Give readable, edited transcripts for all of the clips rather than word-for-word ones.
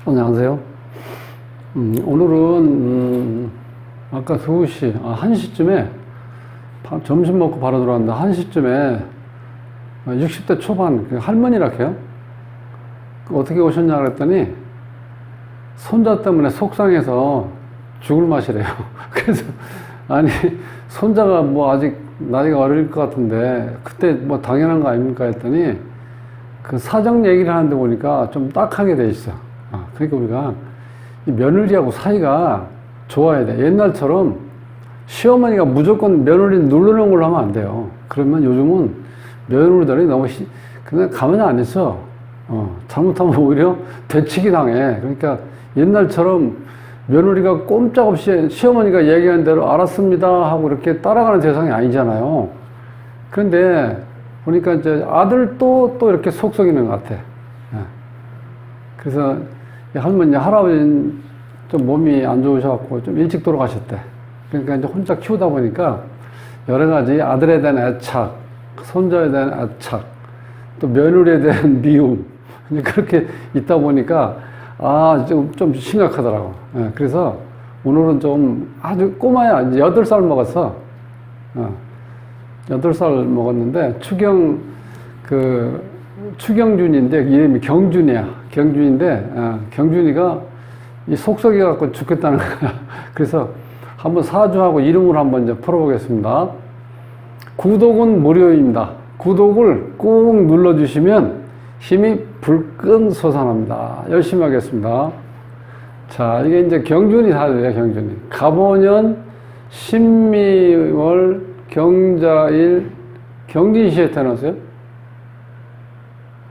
안녕하세요. 오늘은 아까 2시, 1시쯤에 점심 먹고 바로 들어왔는데 1시쯤에 60대 초반 할머니라 해요. 어떻게 오셨냐 그랬더니 손자 때문에 속상해서 죽을 맛이래요. 그래서 아니 손자가 뭐 아직 나이가 어릴 것 같은데 그때 뭐 당연한 거 아닙니까 했더니 그 사정 얘기를 하는데 보니까 좀 딱하게 돼 있어. 그러니까 우리가 이 며느리하고 사이가 좋아야 돼. 옛날처럼 시어머니가 무조건 며느리 누르는 걸로 하면 안 돼요. 그러면 요즘은 며느리들이 너무 그냥 가만히 안 있어. 잘못하면 오히려 되치기 당해. 그러니까 옛날처럼 며느리가 꼼짝없이 시어머니가 얘기한 대로 알았습니다 하고 이렇게 따라가는 세상이 아니잖아요. 그런데 보니까 이제 아들도 또 이렇게 속썩이는 것 같아. 그래서 할머니, 할아버지는 좀 몸이 안 좋으셔갖고 좀 일찍 돌아가셨대. 그러니까 이제 혼자 키우다 보니까 여러 가지 아들에 대한 애착, 손자에 대한 애착, 또 며느리에 대한 미움, 그렇게 있다 보니까 좀 심각하더라고. 그래서 오늘은 좀 아주 꼬마야. 이제 8살 먹었어. 8살 먹었는데 추경준인데 이름이 경준이야. 경준인데 경준이가 이 속썩이 갖고 죽겠다는 거야. 그래서 한번 사주하고 이름으로 한번 이제 풀어보겠습니다. 구독은 무료입니다. 구독을 꾹 눌러주시면 힘이 불끈 솟아납니다. 열심히 하겠습니다. 자, 이게 이제 경준이 사주예요. 경준이. 갑오년 신미월 경자일 경진시에 태어났어요.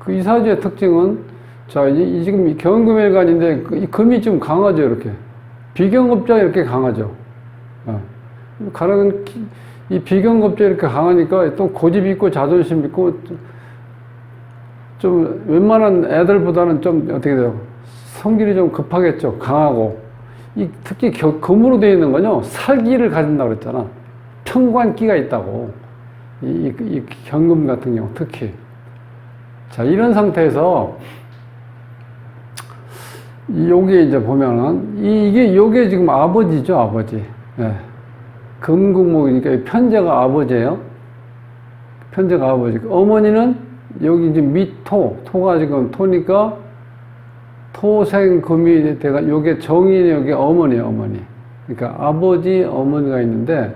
이 사주의 특징은, 자, 지금 경금일간인데, 이 금이 좀 강하죠, 이렇게. 비경급자가 이렇게 강하죠. 이 비경급자 이렇게 강하니까 또 고집 있고 자존심 있고, 좀 웬만한 애들보다는 좀 어떻게 돼요? 성질이 좀 급하겠죠. 강하고. 특히 금으로 되어 있는 건요, 살기를 가진다고 그랬잖아. 평관기가 있다고. 이 경금 같은 경우, 특히. 자, 이런 상태에서, 요게 이제 보면은, 요게 지금 아버지죠, 아버지. 예. 금국목이니까 편제가 아버지예요. 편제가 아버지. 어머니는 여기 이제 미토, 토가 지금 토니까 토생금이 돼가, 요게 정인이 요게 어머니예요, 어머니. 그러니까 아버지, 어머니가 있는데,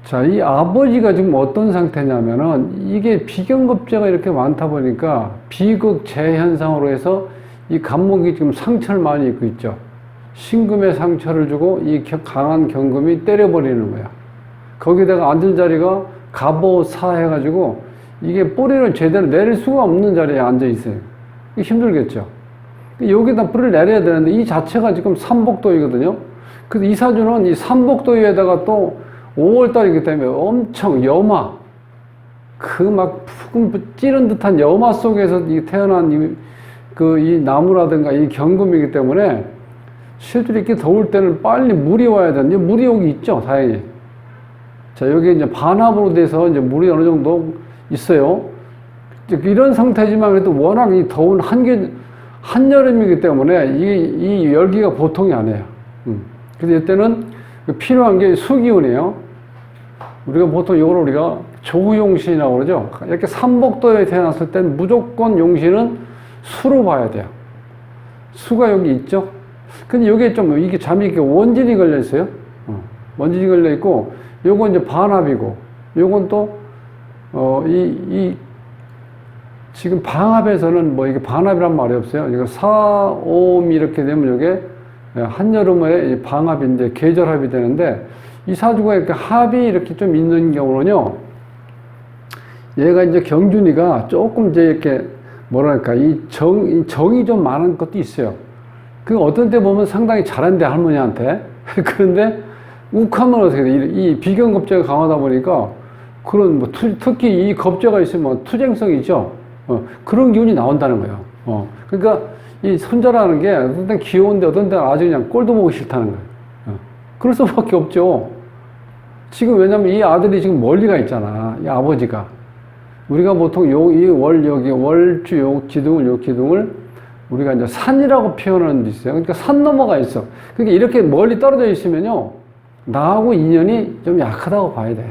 자, 이 아버지가 지금 어떤 상태냐면은 이게 비경급제가 이렇게 많다 보니까 비극재 현상으로 해서 이 간목이 지금 상처를 많이 입고 있죠. 신금에 상처를 주고 이 강한 경금이 때려버리는 거야. 거기다가 앉은 자리가 갑오사 해가지고 이게 뿌리를 제대로 내릴 수가 없는 자리에 앉아 있어요. 힘들겠죠. 여기다 뿌리를 내려야 되는데 이 자체가 지금 삼복도이거든요. 그래서 이 사주는 이 삼복도에다가 또 5월달이기 때문에 엄청 염화, 막 찌른 듯한 염화 속에서 태어난 이 나무라든가 이 경금이기 때문에 실제로 이렇게 더울 때는 빨리 물이 와야 되는데 물이 여기 있죠, 다행히. 자, 여기 이제 반합으로 돼서 이제 물이 어느 정도 있어요. 이런 상태지만 그래도 워낙 이 더운 한여름이기 때문에 이 열기가 보통이 아니에요. 그래서 이때는 필요한 게 수기운이에요. 우리가 보통 이걸 우리가 조우용신이라고 그러죠. 이렇게 삼복도에 태어났을 땐 무조건 용신은 수로 봐야 돼요. 수가 여기 있죠. 근데 이게 좀, 이게 잠이 이렇게 원진이 걸려 있어요. 원진이 걸려 있고, 요건 이제 반합이고, 요건 또, 지금 방합에서는 뭐 이게 반합이란 말이 없어요. 이거 사옴이 이렇게 되면 이게 한여름에 방합인데 계절합이 되는데, 이 사주가 이렇게 합이 이렇게 좀 있는 경우는요, 얘가 이제 경준이가 조금 이제 이렇게 뭐랄까, 정이 좀 많은 것도 있어요. 그 어떤 때 보면 상당히 잘한대, 할머니한테. 그런데 욱하면 어떻게 돼? 이 비경겁제가 강하다 보니까 그런 뭐 특히 이 겁제가 있으면 투쟁성이 있죠. 그런 기운이 나온다는 거예요. 그러니까 이 손자라는 게 어떤 때 귀여운데 어떤 때 아주 그냥 꼴도 보기 싫다는 거예요. 그럴 수밖에 없죠. 지금 왜냐면 이 아들이 지금 멀리가 있잖아. 이 아버지가. 우리가 보통 이 월주 요 기둥을 우리가 이제 산이라고 표현하는 데 있어요. 그러니까 산 너머가 있어. 그러니까 이렇게 멀리 떨어져 있으면요, 나하고 인연이 좀 약하다고 봐야 돼.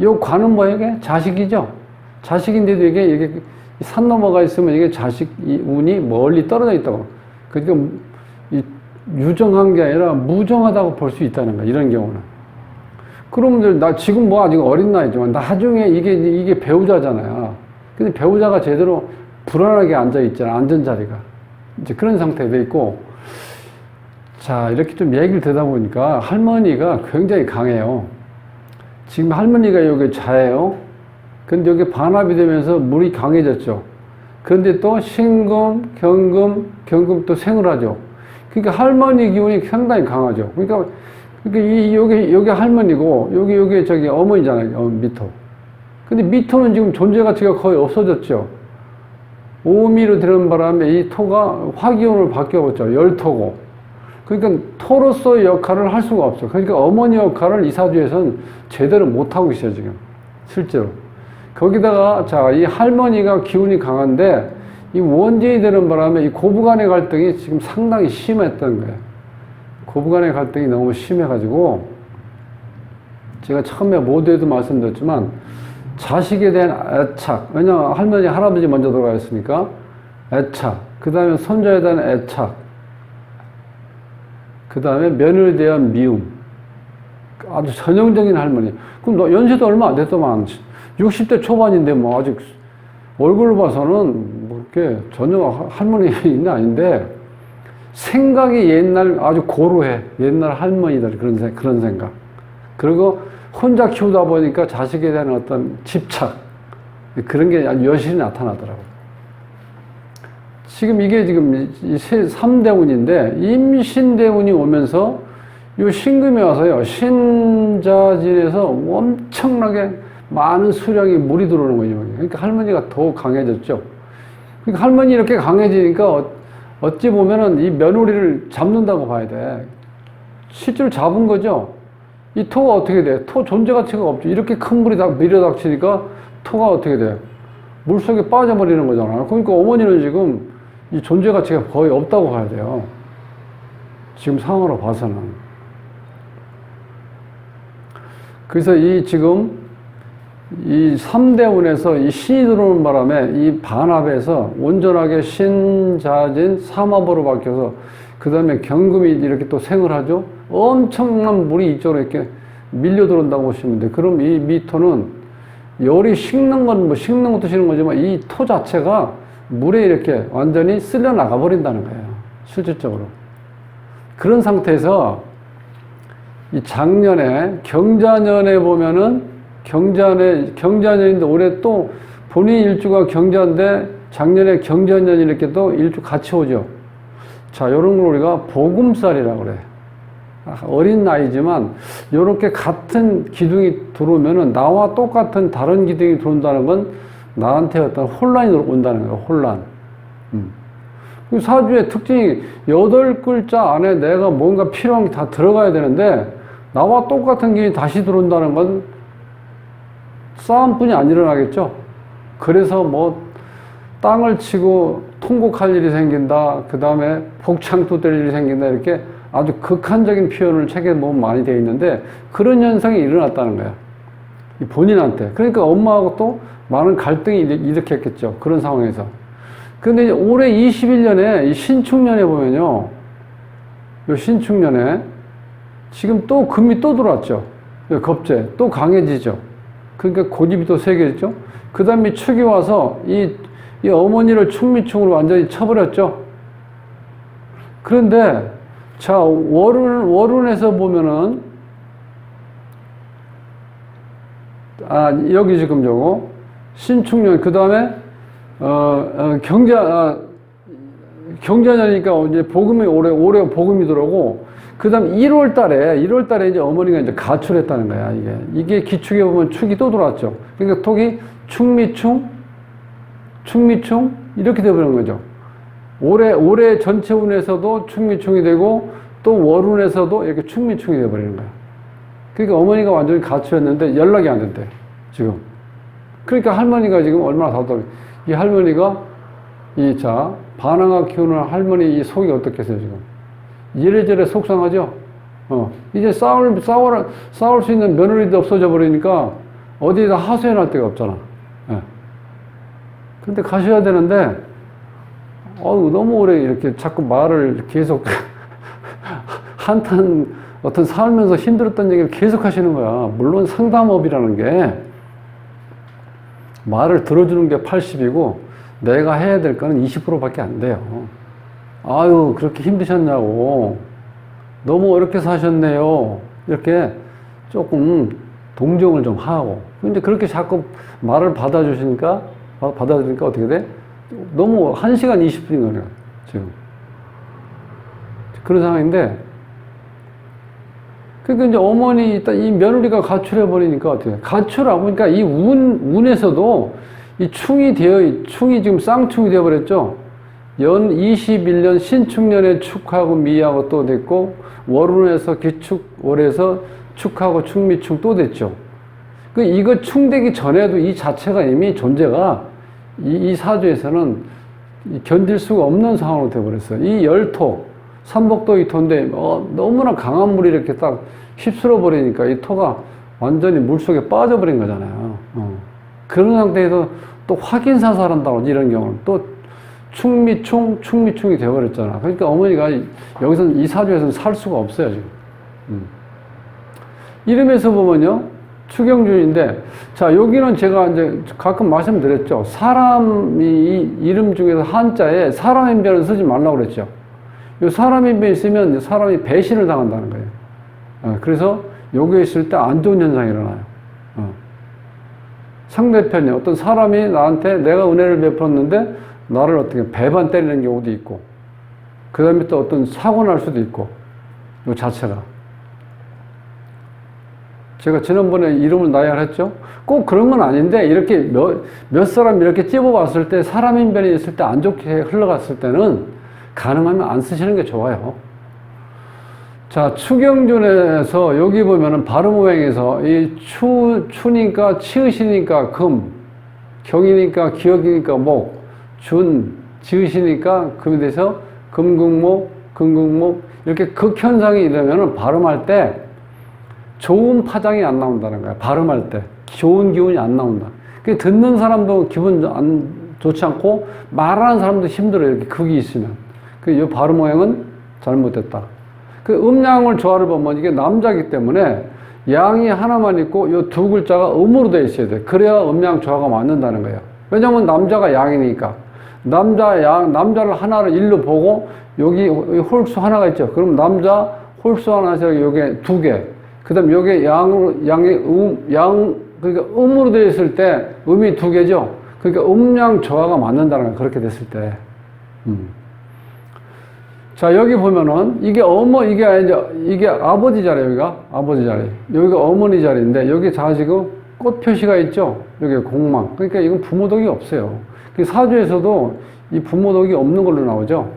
요 관은 뭐예요? 이게 자식이죠. 자식인데도 이게 산 넘어가 있으면 이게 자식 운이 멀리 떨어져 있다고. 그러니까 이 유정한 게 아니라 무정하다고 볼 수 있다는 거야. 이런 경우는. 그러면 나 지금 뭐 아직 어린 나이지만 나중에 이게 배우자잖아요. 근데 배우자가 제대로 불안하게 앉아 있잖아. 안전자리가. 이제 그런 상태에 돼 있고. 자, 이렇게 좀 얘기를 듣다 보니까 할머니가 굉장히 강해요. 지금 할머니가 여기 자예요. 근데 여기 반합이 되면서 물이 강해졌죠. 그런데 또 신금, 경금 또 생을 하죠. 그러니까 할머니 기운이 상당히 강하죠. 그러니까 여기 할머니고, 여기 저기 어머니잖아요. 미토. 근데 미토는 지금 존재 가치가 거의 없어졌죠. 오미로 들은 바람에 이 토가 화기운으로 바뀌어버렸죠. 열토고. 그러니까 토로서의 역할을 할 수가 없어. 그러니까 어머니 역할을 이 사주에서는 제대로 못하고 있어요, 지금. 실제로. 거기다가, 자, 이 할머니가 기운이 강한데, 이 원진이 되는 바람에 이 고부간의 갈등이 지금 상당히 심했던 거예요. 고부간의 갈등이 너무 심해가지고, 제가 처음에 모두에도 말씀드렸지만, 자식에 대한 애착, 왜냐면 할머니, 할아버지 먼저 돌아가셨으니까, 애착, 그 다음에 손자에 대한 애착, 그 다음에 며느리에 대한 미움. 아주 전형적인 할머니. 그럼 너 연세도 얼마 안 됐더만, 60대 초반인데 뭐 아직 얼굴을 봐서는 뭐 이렇게 전혀 할머니는 아닌데, 생각이 옛날 아주 고루해. 옛날 할머니들 그런 생각. 그리고 혼자 키우다 보니까 자식에 대한 어떤 집착, 그런 게 아주 여실히 나타나더라고요. 지금 이게 지금 3대운인데, 임신대운이 오면서 요 신금이 와서요, 신자진에서 엄청나게 많은 수량의 물이 들어오는 거죠. 그러니까 할머니가 더 강해졌죠. 그러니까 할머니 이렇게 강해지니까 어찌 보면은 이 며느리를 잡는다고 봐야 돼. 실제로 잡은 거죠. 이 토가 어떻게 돼? 토 존재 가치가 없죠. 이렇게 큰 물이 밀어닥치니까 토가 어떻게 돼요? 물 속에 빠져버리는 거잖아요. 그러니까 어머니는 지금 이 존재 가치가 거의 없다고 봐야 돼요. 지금 상황으로 봐서는. 그래서 지금 이 3대운에서 이 신이 들어오는 바람에 이 반합에서 온전하게 신자진 삼합으로 바뀌어서 그 다음에 경금이 이렇게 또 생을 하죠. 엄청난 물이 이쪽으로 이렇게 밀려 들어온다고 보시면 돼요. 그럼 이 미토는 열이 식는 건 뭐 식는 것도 식는 거지만 이 토 자체가 물에 이렇게 완전히 쓸려 나가 버린다는 거예요. 실질적으로. 그런 상태에서 이 작년에 경자년에 보면은 경자년인데 올해 또 본인 일주가 경자인데 작년에 경자년이 이렇게 또 일주 같이 오죠. 자, 요런 걸 우리가 보금살이라고 그래. 어린 나이지만 요렇게 같은 기둥이 들어오면은 나와 똑같은 다른 기둥이 들어온다는 건 나한테 어떤 혼란이 온다는 거예요. 혼란. 사주의 특징이 8글자 안에 내가 뭔가 필요한 게 다 들어가야 되는데 나와 똑같은 기운이 다시 들어온다는 건 싸움뿐이 안 일어나겠죠. 그래서 뭐 땅을 치고 통곡할 일이 생긴다. 그 다음에 복창 될 일이 생긴다. 이렇게 아주 극한적인 표현을 책에 보면 많이 되어 있는데 그런 현상이 일어났다는 거야. 이 본인한테. 그러니까 엄마하고 또 많은 갈등이 일으켰겠죠. 그런 상황에서. 근데 올해 21년에 이 신축년에 보면요. 요 신축년에 지금 또 금이 또 들어왔죠. 겁재. 또 강해지죠. 그러니까 고집이 또 세겠죠. 그 다음에 축이 와서 이 어머니를 충미충으로 완전히 쳐버렸죠. 그런데 자, 월운에서 보면은 여기 지금 저거 신축년 그 다음에 경자년이니까 이제 복음이 올해 복음이 들어오고 그 다음 1월 달에 이제 어머니가 이제 가출했다는 거야, 이게 기축에 보면 축이 또 들어왔죠. 그러니까 톡이 충미충 이렇게 되어버리는 거죠. 올해 전체 운에서도 충미충이 되고 또 월운에서도 이렇게 충미충이 되어버리는 거야. 그러니까 어머니가 완전히 가출했는데 연락이 안 된대, 지금. 그러니까 할머니가 지금 얼마나 답답해. 이 할머니가 반항아 키우는 할머니 이 속이 어떻겠어요, 지금? 이래저래 속상하죠? 이제 싸울 수 있는 며느리도 없어져 버리니까 어디에다 하소연할 데가 없잖아. 예. 근데 가셔야 되는데, 너무 오래 이렇게 자꾸 말을 계속, 어떤 살면서 힘들었던 얘기를 계속 하시는 거야. 물론 상담업이라는 게, 말을 들어주는 게 80이고, 내가 해야 될 거는 20%밖에 안 돼요. 아유, 그렇게 힘드셨냐고. 너무 어렵게 사셨네요. 이렇게 조금 동정을 좀 하고. 근데 그렇게 자꾸 말을 받아들이니까 어떻게 돼? 너무 1시간 20분인 거예요, 지금. 그런 상황인데, 그러니까 이제 어머니, 일단 이 며느리가 가출해버리니까 어떻게 돼? 가출하고, 그러니까 이 운에서도 이 충이 지금 쌍충이 되어버렸죠? 연 21년 신축년에 축하고 미하고 또 됐고, 월운에서 기축, 월에서 축하고 축미축 또 됐죠. 이거 충되기 전에도 이 자체가 이미 존재가 이 사주에서는 견딜 수가 없는 상황으로 되어버렸어요. 이 열토, 삼복도 이 토인데, 너무나 강한 물이 이렇게 딱 휩쓸어 버리니까 이 토가 완전히 물 속에 빠져버린 거잖아요. 그런 상태에서 또 확인사살한다고 이런 경우는 또 충미충이 되어버렸잖아. 그러니까 어머니가 여기서는 이 사주에서는 살 수가 없어요, 지금. 이름에서 보면요, 추경준인데, 자, 여기는 제가 이제 가끔 말씀드렸죠. 사람이 이름 중에서 한자에 사람인변을 쓰지 말라고 그랬죠. 이 사람인변이 있으면 사람이 배신을 당한다는 거예요. 그래서 여기에 있을 때 안 좋은 현상이 일어나요. 상대편이 어떤 사람이 나한테 내가 은혜를 베풀었는데 나를 어떻게 배반 때리는 경우도 있고, 그 다음에 또 어떤 사고 날 수도 있고, 이 자체가. 제가 지난번에 이름을 나열했죠? 꼭 그런 건 아닌데, 이렇게 몇 사람 이렇게 찝어봤을 때, 사람인변이 있을 때 안 좋게 흘러갔을 때는 가능하면 안 쓰시는 게 좋아요. 자, 추경준에서 여기 보면은 발음오행에서 이 추니까 치으시니까 금, 경이니까 기억이니까 목, 지으시니까 금이 돼서 금극목, 금극목, 이렇게 극현상이 이러면은 발음할 때 좋은 파장이 안 나온다는 거야. 발음할 때. 좋은 기운이 안 나온다. 듣는 사람도 기분 좋지 않고 말하는 사람도 힘들어요. 이렇게 극이 있으면. 이 발음 모양은 잘못됐다. 음양을 조화를 보면 이게 남자이기 때문에 양이 하나만 있고 이 두 글자가 음으로 되어 있어야 돼. 그래야 음양 조화가 맞는다는 거예요. 왜냐면 남자가 양이니까. 남자를 하나를 일로 보고 여기 홀수 하나가 있죠. 그럼 남자 홀수 하나에서 여기 두 개. 그 다음 여기 그러니까 음으로 되어 있을 때 음이 두 개죠. 그러니까 음양 조화가 맞는다는 거예요. 그렇게 됐을 때. 자, 여기 보면은 이게 이게 아버지 자리, 여기가 아버지 자리. 여기가 어머니 자리인데 여기 지금 꽃 표시가 있죠. 여기 공망. 그러니까 이건 부모덕이 없어요. 사주에서도 이 부모덕이 없는 걸로 나오죠.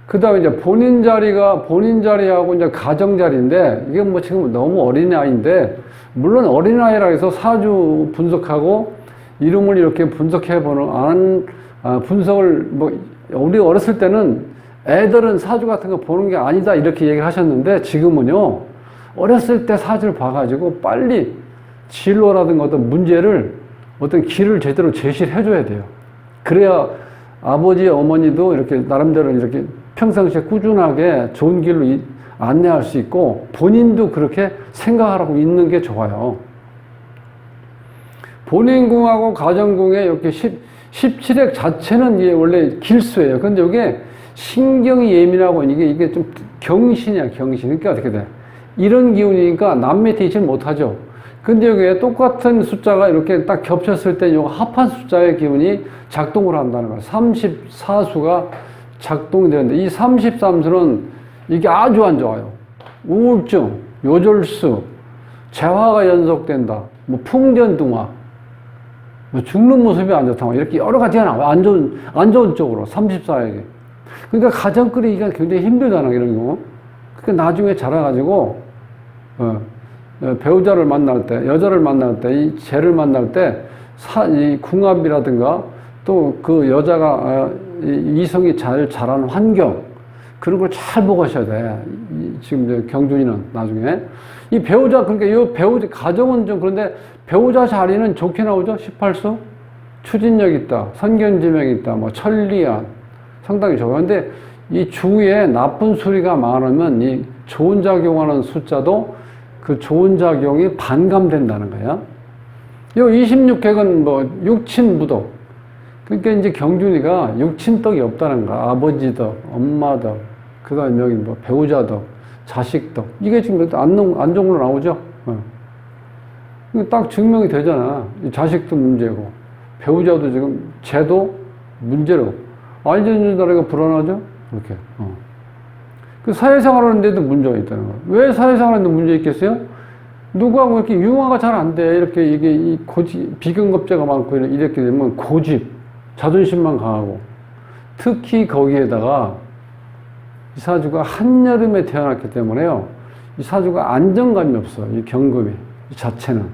그 다음에 이제 본인 자리하고 이제 가정 자리인데, 이게 뭐 지금 너무 어린아이인데, 물론 어린아이라 해서 사주 분석하고 이름을 이렇게 분석해보는, 분석을 우리 어렸을 때는 애들은 사주 같은 거 보는 게 아니다 이렇게 얘기를 하셨는데, 지금은요, 어렸을 때 사주를 봐가지고 빨리 진로라든가 어떤 문제를, 어떤 길을 제대로 제시를 해줘야 돼요. 그래야 아버지, 어머니도 이렇게 나름대로 이렇게 평상시에 꾸준하게 좋은 길로 안내할 수 있고, 본인도 그렇게 생각하라고 있는 게 좋아요. 본인궁하고 가정궁에 이렇게 17핵 자체는 이게 원래 길수예요. 근데 이게 신경이 예민하고 이게 좀 경신이야, 경신. 그러니까 어떻게 돼? 이런 기운이니까 남매테이션 못하죠. 근데 여기에 똑같은 숫자가 이렇게 딱 겹쳤을 때 이 합한 숫자의 기운이 작동을 한다는 거예요. 34수가 작동이 되는데, 이 33수는 이게 아주 안 좋아요. 우울증, 요절수, 재화가 연속된다, 풍전등화, 죽는 모습이 안 좋다, 이렇게 여러 가지가 나와요. 안 좋은 쪽으로, 34에게. 그러니까 가정 꾸리기가 굉장히 힘들다는 이런 경우. 그러니까 나중에 자라가지고, 배우자를 만날 때, 여자를 만날 때, 이 재를 만날 때, 이 궁합이라든가, 또 그 여자가 이성이 잘 자라는 환경, 그런 걸 잘 보고 하셔야 돼. 지금 이제 경준이는 나중에. 이 배우자, 그러니까 이 배우자, 가정은 좀 그런데 배우자 자리는 좋게 나오죠? 18수? 추진력 있다, 선견지명 있다, 뭐 천리안. 상당히 좋아요. 근데 이 주위에 나쁜 수리가 많으면 이 좋은 작용하는 숫자도 그 좋은 작용이 반감된다는 거야. 요 26획은 뭐 육친부덕. 그러니까 이제 경준이가 육친덕이 없다는 거야. 아버지 덕, 엄마 덕, 그 다음에 여기 뭐 배우자 덕, 자식 덕. 이게 지금 안정으로 나오죠? 딱 증명이 되잖아. 자식도 문제고, 배우자도 지금 쟤도 문제로. 안전주의다라가 불안하죠? 이렇게. 그 사회생활 하는데도 문제가 있다는 거야. 왜 사회생활 하는데 문제 있겠어요? 누구하고 이렇게 융화가 잘 안 돼. 이렇게 이게 이 고집, 비경겁제가 많고 이렇게 되면 고집, 자존심만 강하고. 특히 거기에다가 이 사주가 한여름에 태어났기 때문에요. 이 사주가 안정감이 없어. 이 경금이. 이 자체는.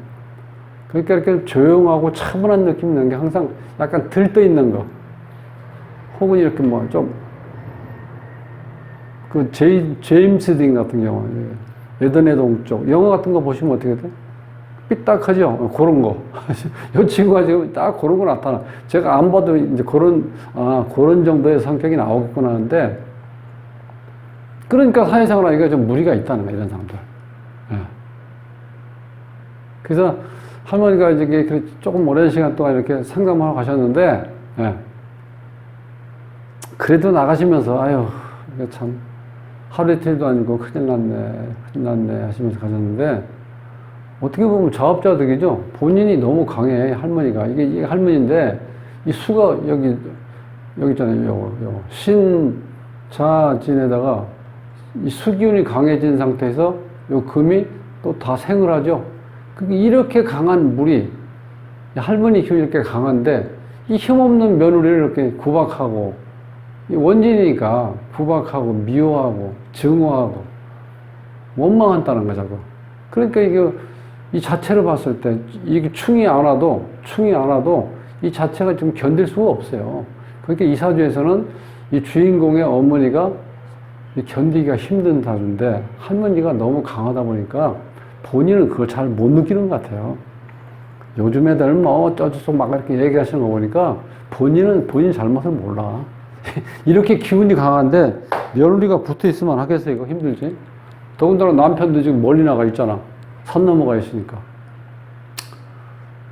그러니까 이렇게 조용하고 차분한 느낌이 나는 게 항상 약간 들떠 있는 거. 혹은 이렇게 뭐 좀, 그 제임스 딘 같은 경우, 에덴의 동쪽, 영화 같은 거 보시면 어떻게 돼? 삐딱하죠? 그런 거. 이 친구가 지금 딱 그런 거 나타나. 제가 안 봐도 이제 그런 정도의 성격이 나오겠구나 하는데, 그러니까 사회생활 하기가 좀 무리가 있다는 거야, 이런 사람들. 예. 그래서 할머니가 이제 조금 오랜 시간 동안 이렇게 상담하러 가셨는데, 예. 그래도 나가시면서, 아유, 이거 참, 하루 이틀도 아니고 큰일 났네 하시면서 가셨는데, 어떻게 보면 자업자득이죠. 본인이 너무 강해, 할머니가. 이게 할머니인데, 이 수가 여기 있잖아요. 요거. 신자진에다가 이 수기운이 강해진 상태에서 요 금이 또 다 생을 하죠. 이렇게 강한 물이, 할머니 기운이 이렇게 강한데, 이 힘없는 며느리를 이렇게 구박하고, 원진이니까 구박하고, 미워하고, 증오하고, 원망한다는 거자고. 그러니까 이 자체를 봤을 때, 이게 충이 안 와도 이 자체가 좀 견딜 수가 없어요. 그러니까 이 사주에서는 이 주인공의 어머니가 견디기가 힘든 사주인데, 할머니가 너무 강하다 보니까 본인은 그걸 잘 못 느끼는 것 같아요. 요즘 애들은 뭐 어쩌고 막 이렇게 얘기하시는 거 보니까 본인 잘못을 몰라. 이렇게 기운이 강한데 며느리가 붙어 있으면 하겠어요? 이거 힘들지? 더군다나 남편도 지금 멀리 나가 있잖아. 산 넘어가 있으니까.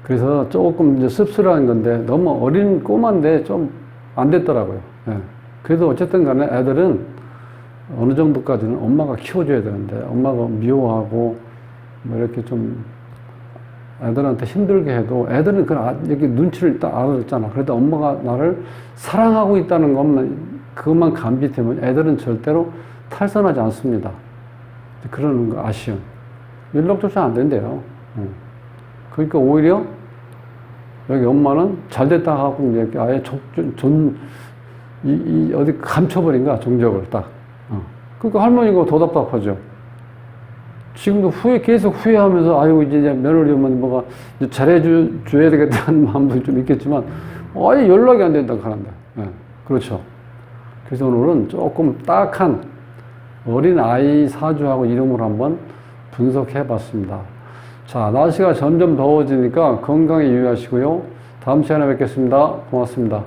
그래서 조금 이제 씁쓸한 건데 너무 어린 꼬마인데 좀 안 됐더라고요. 예. 그래도 어쨌든 간에 애들은 어느 정도까지는 엄마가 키워줘야 되는데 엄마가 미워하고 뭐 이렇게 좀 애들한테 힘들게 해도 애들은 이렇게 눈치를 딱 알아듣잖아. 그래도 엄마가 나를 사랑하고 있다는 그것만 감지되면 애들은 절대로 탈선하지 않습니다. 그러는 거 아쉬움. 연락조차 안 된대요. 그러니까 오히려 여기 엄마는 잘 됐다 하고 이제 아예 어디 감춰버린 거야, 종적을 딱. 그러니까 할머니가 더 답답하죠. 지금도 계속 후회하면서, 아유, 이제 며느리 오면 뭐가 잘해줘야 되겠다는 마음도 좀 있겠지만, 아예 연락이 안 된다고 하는데. 예, 그렇죠. 그래서 오늘은 조금 딱한 어린 아이 사주하고 이름을 한번 분석해 봤습니다. 자, 날씨가 점점 더워지니까 건강에 유의하시고요. 다음 시간에 뵙겠습니다. 고맙습니다.